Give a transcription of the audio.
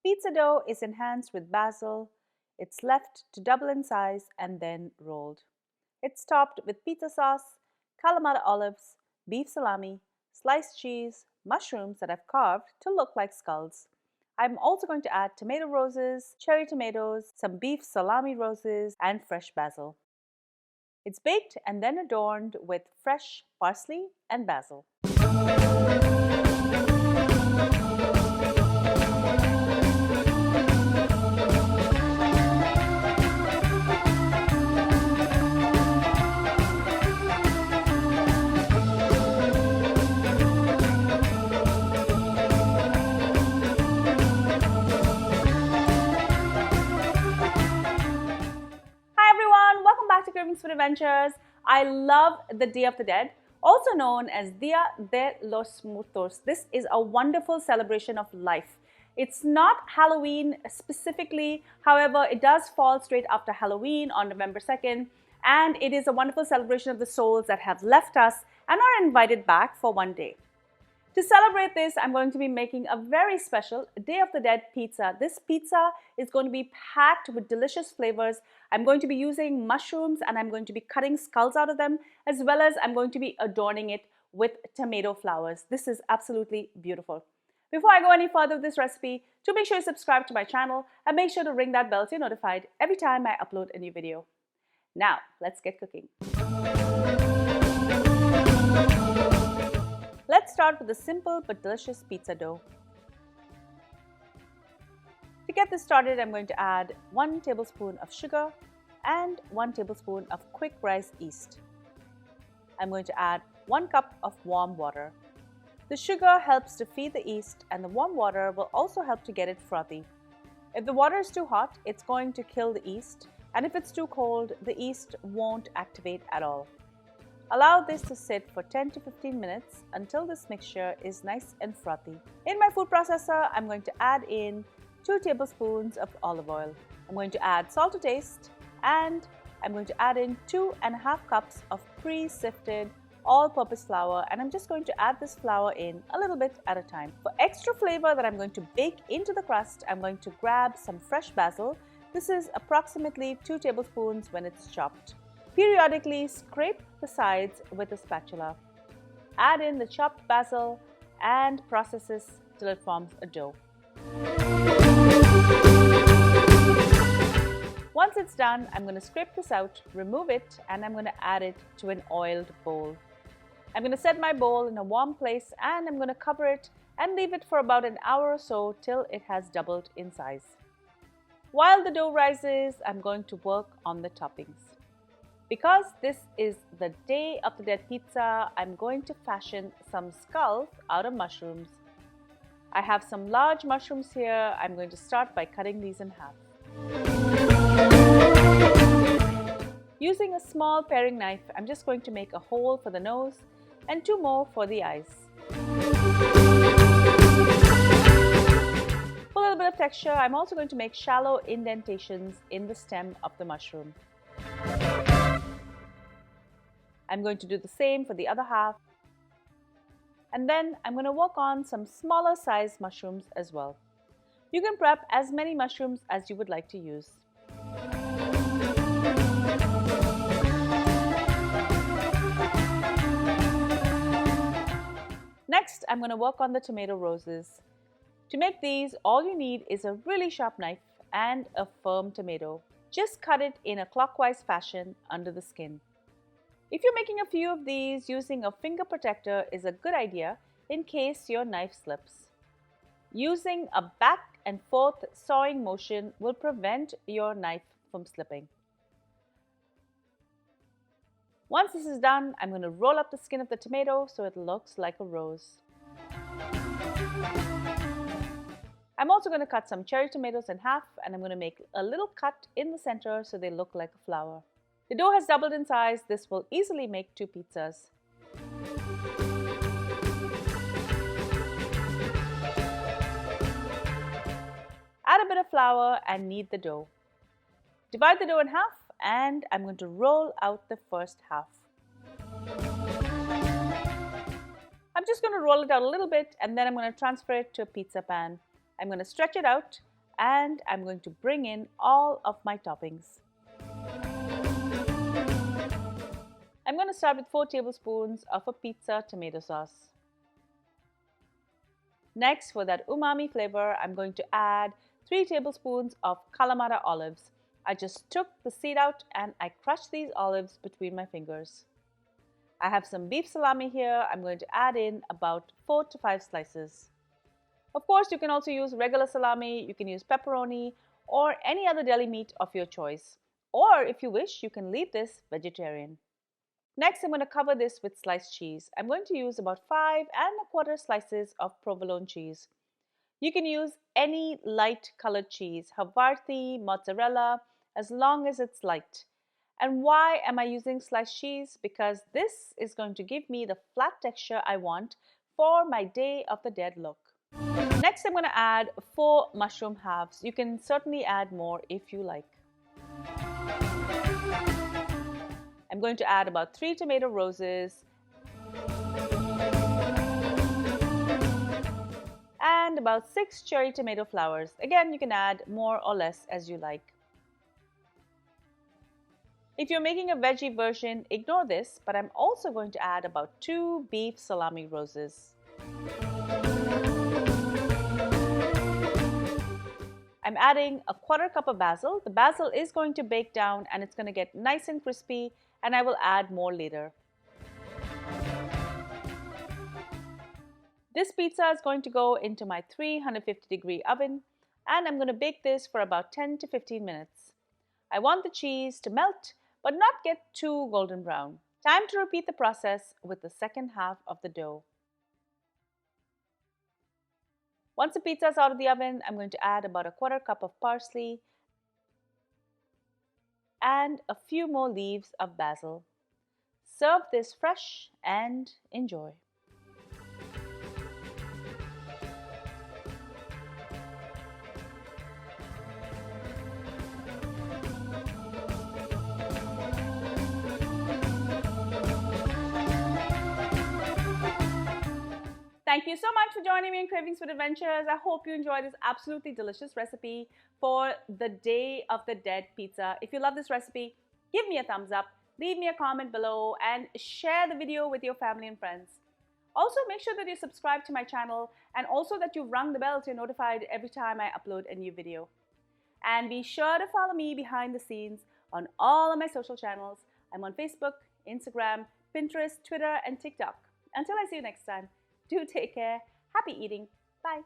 Pizza dough is enhanced with basil. It's left to double in size and then rolled. It's topped with pizza sauce, Kalamata olives, beef salami, sliced cheese, mushrooms that I've carved to look like skulls. I'm also going to add tomato roses, cherry tomatoes, some beef salami roses, and fresh basil. It's baked and then adorned with fresh parsley and basil. Cravings Food Adventures. I love the Day of the Dead, also known as Dia de los Muertos. This is a wonderful celebration of life. It's not Halloween specifically, however, it does fall straight after Halloween on November 2nd, and it is a wonderful celebration of the souls that have left us and are invited back for one day. To celebrate this, I'm going to be making a very special Day of the Dead pizza. This pizza is going to be packed with delicious flavors. I'm going to be using mushrooms and I'm going to be cutting skulls out of them, as well as I'm going to be adorning it with tomato flowers. This is absolutely beautiful. Before I go any further with this recipe, do make sure you subscribe to my channel and make sure to ring that bell so you're notified every time I upload a new video. Now, let's get cooking. Let's start with a simple but delicious pizza dough. To get this started, I'm going to add 1 tablespoon of sugar and 1 tablespoon of quick rise yeast. I'm going to add 1 cup of warm water. The sugar helps to feed the yeast and the warm water will also help to get it frothy. If the water is too hot, it's going to kill the yeast, and if it's too cold, the yeast won't activate at all. Allow this to sit for 10 to 15 minutes until this mixture is nice and frothy. In my food processor, I'm going to add in 2 tablespoons of olive oil. I'm going to add salt to taste, and I'm going to add in 2.5 cups of pre-sifted all-purpose flour, and I'm just going to add this flour in a little bit at a time. For extra flavor that I'm going to bake into the crust, I'm going to grab some fresh basil. This is approximately 2 tablespoons when it's chopped. Periodically scrape the sides with a spatula. Add in the chopped basil and process this till it forms a dough. Once it's done, I'm going to scrape this out, remove it, and I'm going to add it to an oiled bowl. I'm going to set my bowl in a warm place and I'm going to cover it and leave it for about an hour or so till it has doubled in size. While the dough rises, I'm going to work on the toppings. Because this is the Day of the Dead pizza, I'm going to fashion some skulls out of mushrooms. I have some large mushrooms here. I'm going to start by cutting these in half. Using a small paring knife, I'm just going to make a hole for the nose and 2 more for the eyes. For a little bit of texture, I'm also going to make shallow indentations in the stem of the mushroom. I'm going to do the same for the other half. And then I'm going to work on some smaller sized mushrooms as well. You can prep as many mushrooms as you would like to use. Next, I'm going to work on the tomato roses. To make these, all you need is a really sharp knife and a firm tomato. Just cut it in a clockwise fashion under the skin. If you're making a few of these, using a finger protector is a good idea in case your knife slips. Using a back and forth sawing motion will prevent your knife from slipping. Once this is done, I'm going to roll up the skin of the tomato so it looks like a rose. I'm also going to cut some cherry tomatoes in half, and I'm going to make a little cut in the center so they look like a flower. The dough has doubled in size. This will easily make 2 pizzas. Add a bit of flour and knead the dough. Divide the dough in half, and I'm going to roll out the first half. I'm just going to roll it out a little bit, and then I'm going to transfer it to a pizza pan. I'm going to stretch it out and I'm going to bring in all of my toppings. I'm going to start with 4 tablespoons of a pizza tomato sauce. Next, for that umami flavor, I'm going to add 3 tablespoons of Kalamata olives. I just took the seed out and I crushed these olives between my fingers. I have some beef salami here. I'm going to add in about 4 to 5 slices. Of course, you can also use regular salami, you can use pepperoni, or any other deli meat of your choice. Or if you wish, you can leave this vegetarian. Next, I'm going to cover this with sliced cheese. I'm going to use about 5¼ slices of provolone cheese. You can use any light colored cheese, Havarti, mozzarella, as long as it's light. And why am I using sliced cheese? Because this is going to give me the flat texture I want for my Day of the Dead look. Next, I'm going to add 4 mushroom halves. You can certainly add more if you like. I'm going to add about 3 tomato roses and about 6 cherry tomato flowers. Again, you can add more or less as you like. If you're making a veggie version, ignore this, but I'm also going to add about 2 beef salami roses. I'm adding a 1/4 cup of basil. The basil is going to bake down and it's going to get nice and crispy, and I will add more later. This pizza is going to go into my 350-degree oven, and I'm going to bake this for about 10 to 15 minutes. I want the cheese to melt, but not get too golden brown. Time to repeat the process with the second half of the dough. Once the pizza is out of the oven, I'm going to add about a 1/4 cup of parsley and a few more leaves of basil. Serve this fresh and enjoy. Thank you so much for joining me in Cravings Food Adventures. I hope you enjoyed this absolutely delicious recipe for the Day of the Dead pizza. If you love this recipe, give me a thumbs up, leave me a comment below, and share the video with your family and friends. Also, make sure that you subscribe to my channel and also that you've rung the bell so you're notified every time I upload a new video. And be sure to follow me behind the scenes on all of my social channels. I'm on Facebook, Instagram, Pinterest, Twitter, and TikTok. Until I see you next time, do take care. Happy eating. Bye.